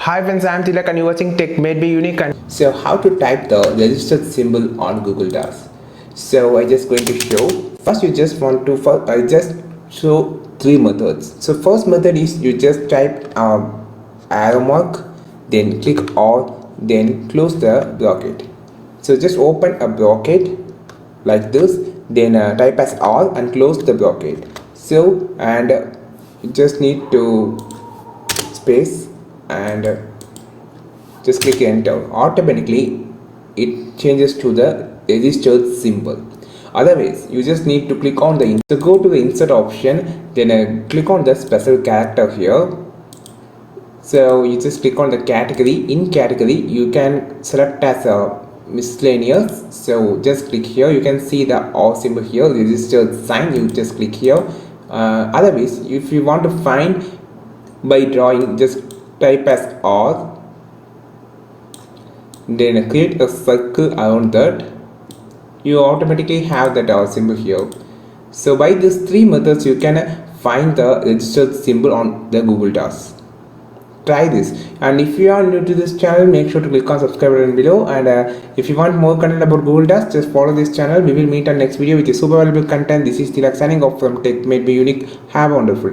Hi friends, I am Tilak and you are watching Tech Made Be Unique. And So how to type the registered symbol on Google Docs. So I just going to show. First you just want to I just show three methods. So first method is you just type arrow mark, then click all, then close the bracket. So just open a bracket like this, then type as all and close the bracket. So and you just need to space and just click enter. Automatically it changes to the registered symbol. Otherwise you just need to click on the so go to the insert option, then click on the special character here. So you just click on the category. In category you can select as a miscellaneous, so just click here. You can see the all symbol here, registered sign. You just click here. Otherwise if you want to find by drawing, just type as all, then create a circle around that. You automatically have that symbol here. So by these three methods you can find the registered symbol on the Google Docs. Try this, and if you are new to this channel, make sure to click on subscribe button below. And if you want more content about Google Docs, just follow this channel. We will meet on next video with a super valuable content. This is Tilak signing off from Tech Made Be Unique. Have a wonderful day.